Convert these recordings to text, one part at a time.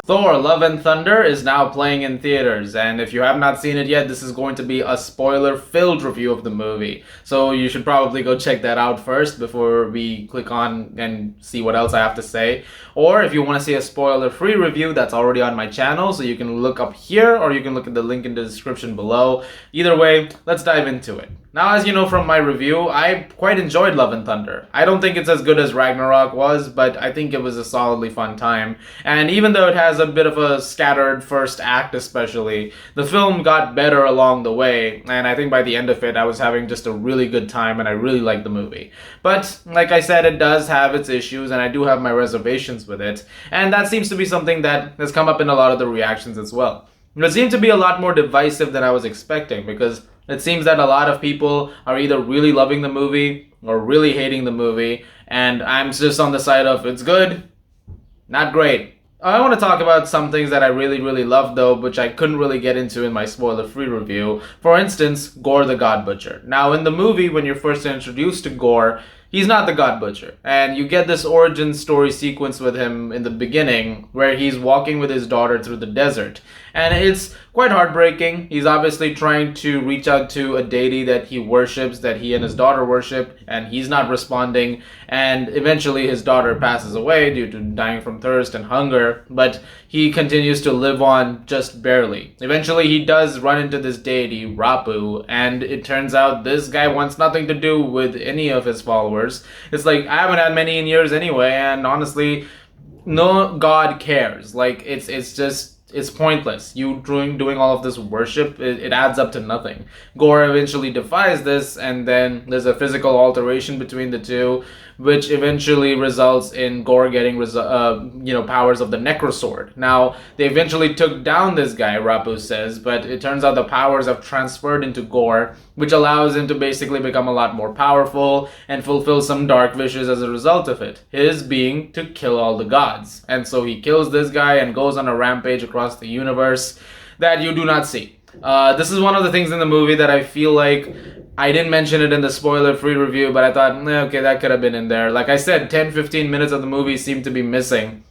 Thor: Love and Thunder is now playing in theaters, and if you have not seen it yet, this is going to be a spoiler-filled review of the movie. So you should probably go check that out first before we click on and see what else I have to say. Or if you want to see a spoiler-free review, that's already on my channel, so you can look up here or you can look at the link in the description below. Either way, let's dive into it. Now, as you know from my review, I quite enjoyed Love and Thunder. I don't think it's as good as Ragnarok was, but I think it was a solidly fun time. And even though it has a bit of a scattered first act especially, the film got better along the way, and I think by the end of it I was having just a really good time and I really liked the movie. But, like I said, it does have its issues and I do have my reservations with it, and that seems to be something that has come up in a lot of the reactions as well. It seemed to be a lot more divisive than I was expecting, because it seems that a lot of people are either really loving the movie or really hating the movie, and I'm just on the side of it's good, not great. I want to talk about some things that I really loved though, which I couldn't really get into in my spoiler-free review. For instance, Gorr the God Butcher. Now in the movie, when you're first introduced to Gorr, he's not the God Butcher, and you get this origin story sequence with him in the beginning where he's walking with his daughter through the desert, and it's quite heartbreaking. He's obviously trying to reach out to a deity that he worships, that he and his daughter worship, and he's not responding, and eventually his daughter passes away due to dying from thirst and hunger, but he continues to live on just barely. Eventually he does run into this deity, Rapu, and it turns out this guy wants nothing to do with any of his followers. It's like, I haven't had many in years anyway, and honestly, no god cares. Like, it's pointless. You doing all of this worship, it adds up to nothing. Gorr eventually defies this, and then there's a physical alteration between the two, which eventually results in Gorr getting powers of the Necrosword. Now, they eventually took down this guy, Rapu says, but it turns out the powers have transferred into Gorr, which allows him to basically become a lot more powerful and fulfill some dark wishes as a result of it. His being to kill all the gods. And so he kills this guy and goes on a rampage across the universe that you do not see. This is one of the things in the movie that I feel like I didn't mention it in the spoiler-free review, but I thought, okay, that could have been in there. Like I said, 10-15 minutes of the movie seem to be missing.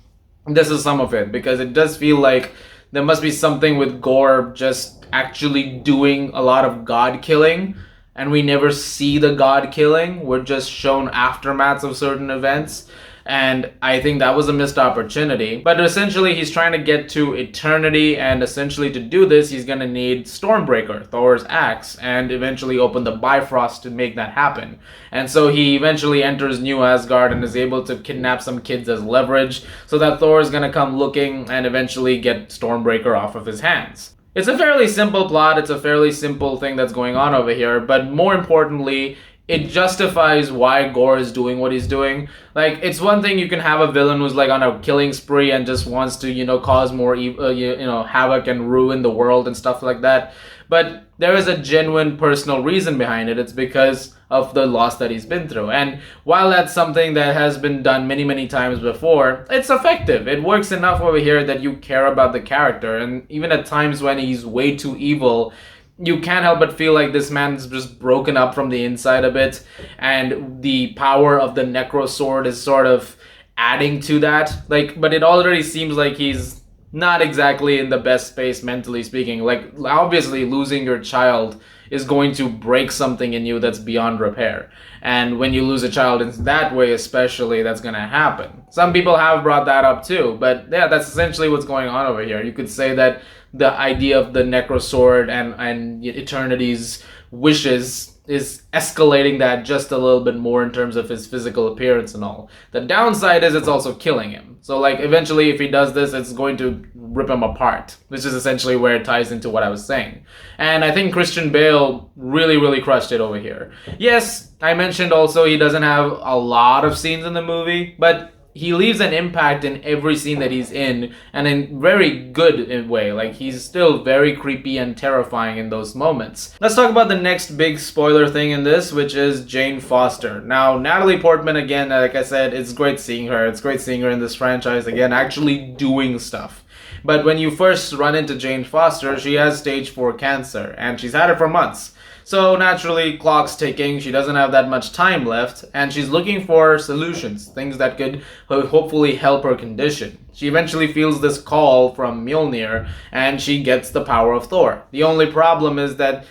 This is some of it, because it does feel like there must be something with Gorr just actually doing a lot of god killing, and we never see the god killing. We're just shown aftermaths of certain events, and I think that was a missed opportunity. But essentially he's trying to get to eternity, and essentially to do this he's gonna need Stormbreaker, Thor's axe, and eventually open the Bifrost to make that happen. And so he eventually enters New Asgard and is able to kidnap some kids as leverage, so that Thor is gonna come looking and eventually get Stormbreaker off of his hands. It's a fairly simple plot, it's a fairly simple thing that's going on over here, but more importantly, it justifies why Gorr is doing what he's doing. Like, it's one thing you can have a villain who's like on a killing spree and just wants to, cause more havoc and ruin the world and stuff like that. But there is a genuine personal reason behind it. It's because of the loss that he's been through. And while that's something that has been done many times before, it's effective. It works enough over here that you care about the character. And even at times when he's way too evil, you can't help but feel like this man's just broken up from the inside a bit, and the power of the Necrosword is sort of adding to that. But it already seems like he's not exactly in the best space mentally speaking. Like, obviously losing your child is going to break something in you that's beyond repair. And when you lose a child in that way especially, that's gonna happen. Some people have brought that up too, but yeah, that's essentially what's going on over here. You could say that the idea of the Necrosword and Eternity's wishes is escalating that just a little bit more in terms of his physical appearance and all. The downside is it's also killing him. So like, eventually if he does this, it's going to rip him apart, which is essentially where it ties into what I was saying. And I think Christian Bale really crushed it over here. Yes, I mentioned also he doesn't have a lot of scenes in the movie, but he leaves an impact in every scene that he's in, and in very good way. Like, he's still very creepy and terrifying in those moments. Let's talk about the next big spoiler thing in this, which is Jane Foster. Now, Natalie Portman, again, like I said, it's great seeing her. It's great seeing her in this franchise again, actually doing stuff. But when you first run into Jane Foster, she has stage 4 cancer, and she's had it for months. So naturally, clock's ticking. She doesn't have that much time left, and she's looking for solutions, things that could hopefully help her condition. She eventually feels this call from Mjolnir, and she gets the power of Thor. The only problem is that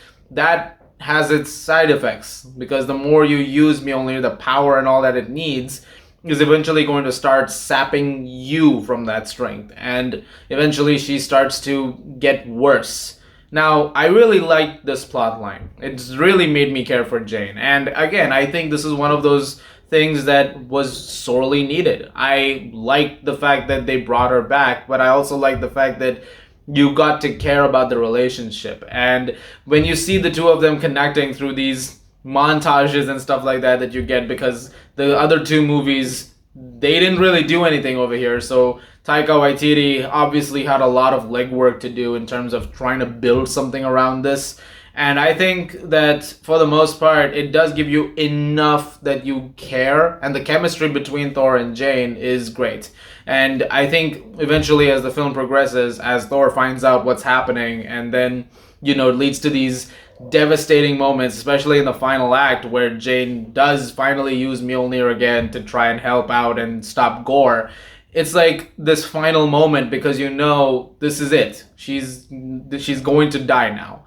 has its side effects, because the more you use Mjolnir, the power and all that it needs is eventually going to start sapping you from that strength, and eventually she starts to get worse. Now, I really like this plot line. It's really made me care for Jane, and again, I think this is one of those things that was sorely needed. I like the fact that they brought her back, but I also like the fact that you got to care about the relationship. And when you see the two of them connecting through these montages and stuff like that you get, because the other two movies, they didn't really do anything over here. So Taika Waititi obviously had a lot of legwork to do in terms of trying to build something around this. And I think that for the most part, it does give you enough that you care, and the chemistry between Thor and Jane is great. And I think eventually, as the film progresses, as Thor finds out what's happening, and then, it leads to these devastating moments, especially in the final act, where Jane does finally use Mjolnir again to try and help out and stop Gorr. It's like this final moment, because this is it. She's going to die now.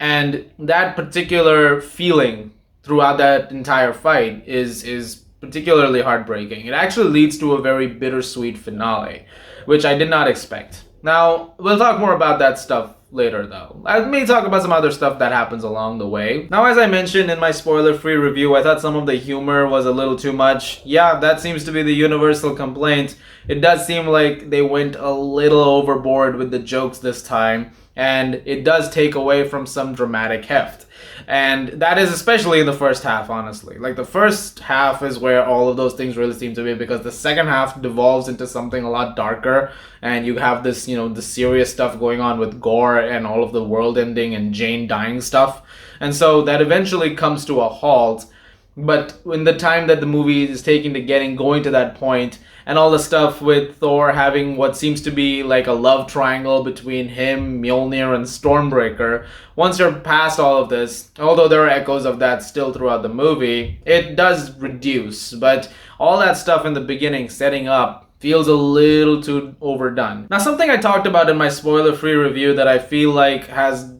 And that particular feeling throughout that entire fight is particularly heartbreaking. It actually leads to a very bittersweet finale, which I did not expect. Now, we'll talk more about that stuff later, though. I may talk about some other stuff that happens along the way. Now, as I mentioned in my spoiler-free review, I thought some of the humor was a little too much. Yeah, that seems to be the universal complaint. It does seem like they went a little overboard with the jokes this time, and it does take away from some dramatic heft. And that is especially in the first half, honestly. Like, the first half is where all of those things really seem to be, because the second half devolves into something a lot darker, and you have this, the serious stuff going on with Gorr and all of the world ending and Jane dying stuff. And so that eventually comes to a halt. But in the time that the movie is taking to going to that point, and all the stuff with Thor having what seems to be like a love triangle between him, Mjolnir, and Stormbreaker, once you're past all of this, although there are echoes of that still throughout the movie, it does reduce. But all that stuff in the beginning, setting up, feels a little too overdone. Now, something I talked about in my spoiler-free review that I feel like has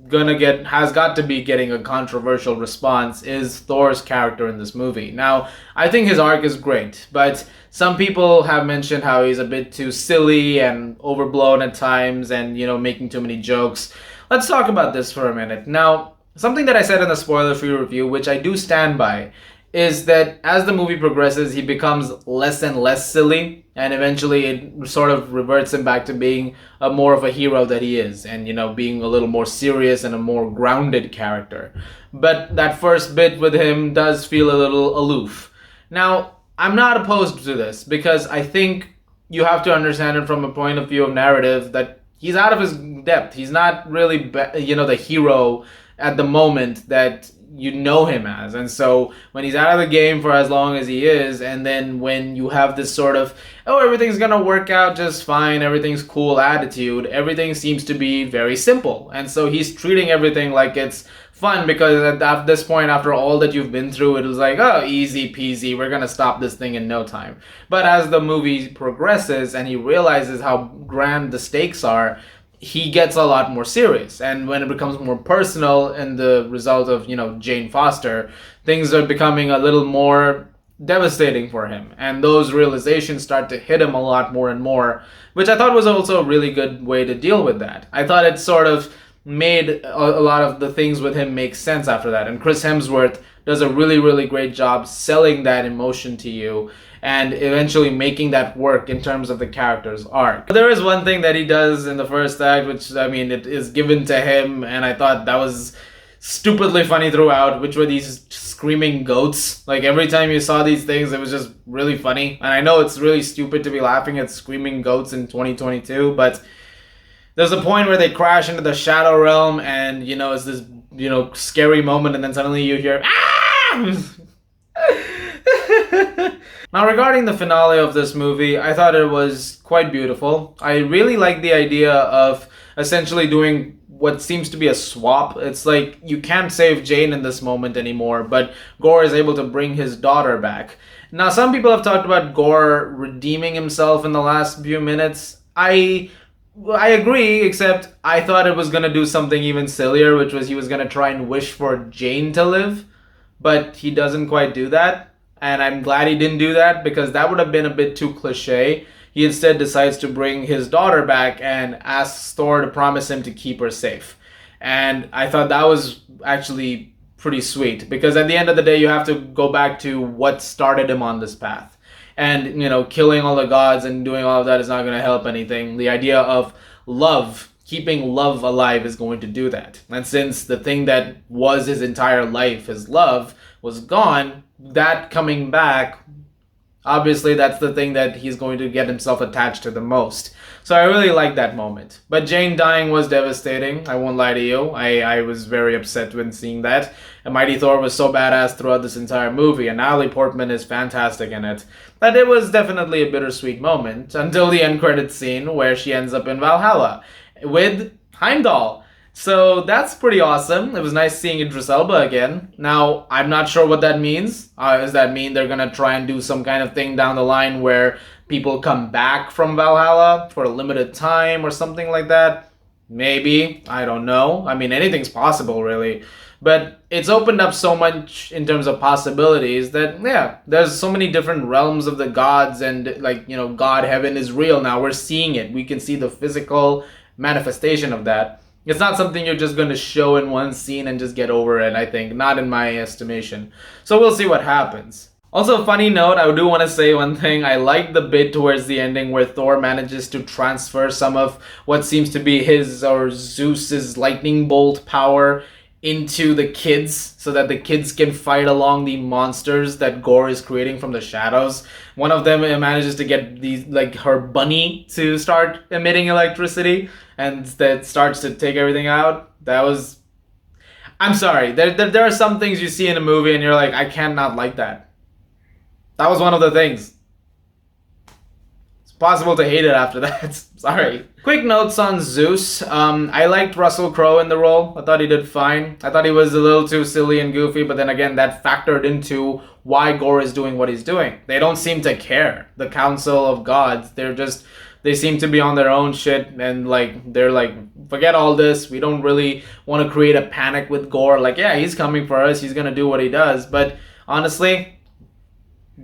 got to be getting a controversial response is Thor's character in this movie. Now, I think his arc is great, but some people have mentioned how he's a bit too silly and overblown at times, and making too many jokes. Let's talk about this for a minute. Now, something that I said in the spoiler-free review, which I do stand by, is that as the movie progresses, he becomes less and less silly, and eventually it sort of reverts him back to being more of a hero that he is, and being a little more serious and a more grounded character. But that first bit with him does feel a little aloof. Now, I'm not opposed to this, because I think you have to understand it from a point of view of narrative that he's out of his depth. He's not really, the hero at the moment that him as. And so when he's out of the game for as long as he is, and then when you have this sort of, everything's gonna work out just fine, everything's cool attitude, everything seems to be very simple. And so he's treating everything like it's fun, because at this point, after all that you've been through, it was like, easy peasy, we're gonna stop this thing in no time. But as the movie progresses and he realizes how grand the stakes are, he gets a lot more serious. And when it becomes more personal in the result of, Jane Foster, things are becoming a little more devastating for him. And those realizations start to hit him a lot more and more, which I thought was also a really good way to deal with that. I thought it sort of made a lot of the things with him make sense after that. And Chris Hemsworth does a really, really great job selling that emotion to you, and eventually making that work in terms of the character's arc. There is one thing that he does in the first act, which, it is given to him, and I thought that was stupidly funny throughout, which were these screaming goats. Like, every time you saw these things, it was just really funny. And I know it's really stupid to be laughing at screaming goats in 2022, but there's a point where they crash into the Shadow Realm, and, it's this, scary moment, and then suddenly you hear, ah! Now, regarding the finale of this movie, I thought it was quite beautiful. I really like the idea of essentially doing what seems to be a swap. It's like you can't save Jane in this moment anymore, but Gorr is able to bring his daughter back. Now, some people have talked about Gorr redeeming himself in the last few minutes. I agree, except I thought it was gonna do something even sillier, which was he was gonna try and wish for Jane to live, but he doesn't quite do that. And I'm glad he didn't do that because that would have been a bit too cliche. He instead decides to bring his daughter back and asks Thor to promise him to keep her safe. And I thought that was actually pretty sweet because at the end of the day, you have to go back to what started him on this path. And, killing all the gods and doing all of that is not going to help anything. The idea of love, keeping love alive, is going to do that. And since the thing that was his entire life, his love, was gone, that coming back, obviously that's the thing that he's going to get himself attached to the most. So I really like that moment. But Jane dying was devastating. I won't lie to you. I was very upset when seeing that. And Mighty Thor was so badass throughout this entire movie, and Natalie Portman is fantastic in it, that it was definitely a bittersweet moment until the end credits scene where she ends up in Valhalla with Heimdall. So that's pretty awesome. It was nice seeing Idris Elba again. Now, I'm not sure what that means. Does that mean they're gonna try and do some kind of thing down the line where people come back from Valhalla for a limited time or something like that? Maybe. I don't know. I mean, anything's possible, really. But it's opened up so much in terms of possibilities that, yeah, there's so many different realms of the gods, and, God, heaven is real now. We're seeing it. We can see the physical manifestation of that. It's not something you're just going to show in one scene and just get over it, I think. Not in my estimation. So we'll see what happens. Also, funny note, I do want to say one thing. I like the bit towards the ending where Thor manages to transfer some of what seems to be his or Zeus's lightning bolt power into the kids so that the kids can fight along the monsters that Gorr is creating from the shadows. One of them manages to get her bunny to start emitting electricity, and that starts to take everything out. That was... I'm sorry. There are some things you see in a movie and you're like, I cannot like that. That was one of the things. It's possible to hate it after that. Sorry. Quick notes on Zeus. I liked Russell Crowe in the role. I thought he did fine. I thought he was a little too silly and goofy, but then again, that factored into why Gorr is doing what he's doing. They don't seem to care. The Council of Gods, they seem to be on their own shit, and they're like, forget all this. We don't really want to create a panic with Gorr. Yeah, he's coming for us. He's gonna do what he does. But honestly,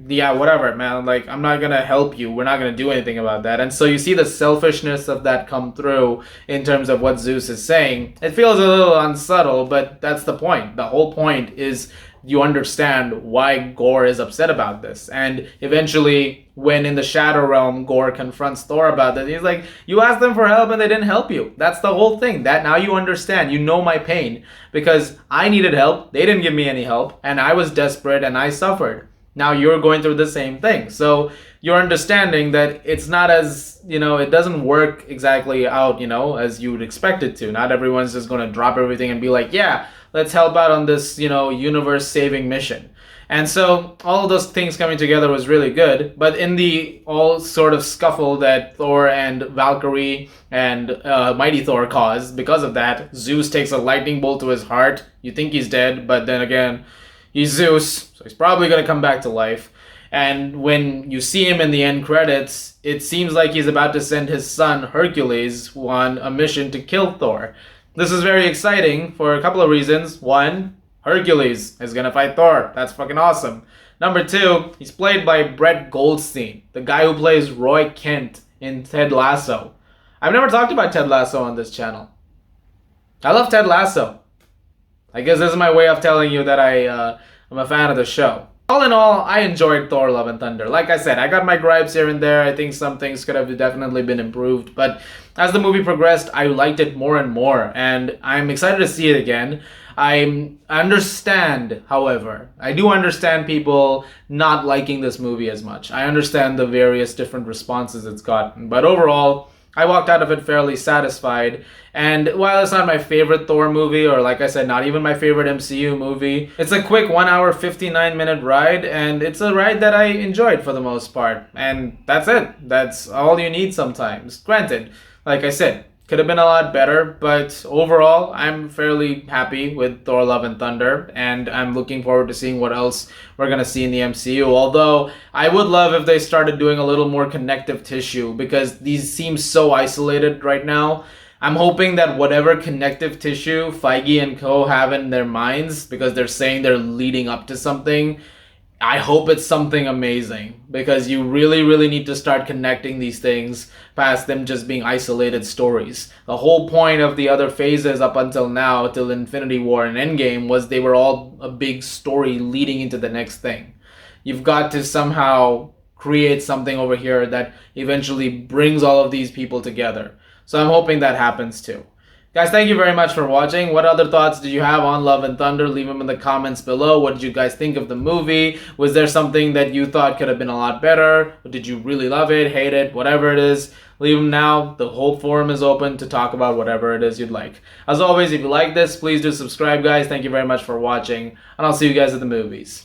yeah, whatever, man. I'm not gonna help you. We're not gonna do anything about that. And so you see the selfishness of that come through in terms of what Zeus is saying. It feels a little unsubtle, but that's the point. The whole point is you understand why Gorr is upset about this. And eventually, when in the Shadow Realm, Gorr confronts Thor about this, he's like, you asked them for help and they didn't help you. That's the whole thing. That now you understand. You know my pain. Because I needed help. They didn't give me any help. And I was desperate and I suffered. Now you're going through the same thing. So you're understanding that it's not as, it doesn't work exactly out, as you would expect it to. Not everyone's just going to drop everything and be like, yeah, let's help out on this, universe-saving mission. And so all of those things coming together was really good. But in the all sort of scuffle that Thor and Valkyrie and Mighty Thor caused, because of that, Zeus takes a lightning bolt to his heart. You think he's dead, but then again, he's Zeus, so he's probably going to come back to life. And when you see him in the end credits, it seems like he's about to send his son, Hercules, on a mission to kill Thor. This is very exciting for a couple of reasons. One, Hercules is going to fight Thor. That's fucking awesome. Number two, he's played by Brett Goldstein, the guy who plays Roy Kent in Ted Lasso. I've never talked about Ted Lasso on this channel. I love Ted Lasso. I guess this is my way of telling you that I'm a fan of the show. All in all, I enjoyed Thor Love and Thunder. Like I said, I got my gripes here and there. I think some things could have definitely been improved. But as the movie progressed, I liked it more and more. And I'm excited to see it again. I understand, however, I do understand people not liking this movie as much. I understand the various different responses it's gotten. But overall, I walked out of it fairly satisfied. And while it's not my favorite Thor movie, or like I said, not even my favorite MCU movie, it's a quick 1 hour, 59-minute ride, and it's a ride that I enjoyed for the most part. And that's it. That's all you need sometimes. Granted, like I said, Could have been a lot better, but overall, I'm fairly happy with Thor Love and Thunder, and I'm looking forward to seeing what else we're gonna see in the MCU. Although, I would love if they started doing a little more connective tissue, because these seem so isolated right now. I'm hoping that whatever connective tissue Feige and co have in their minds, because they're saying they're leading up to something, I hope it's something amazing, because you really, really need to start connecting these things past them just being isolated stories. The whole point of the other phases up until now, till Infinity War and Endgame, was they were all a big story leading into the next thing. You've got to somehow create something over here that eventually brings all of these people together. So I'm hoping that happens too. Guys, thank you very much for watching. What other thoughts did you have on Love and Thunder? Leave them in the comments below. What did you guys think of the movie? Was there something that you thought could have been a lot better? Did you really love it, hate it, whatever it is? Leave them now. The whole forum is open to talk about whatever it is you'd like. As always, if you like this, please do subscribe, guys. Thank you very much for watching, and I'll see you guys at the movies.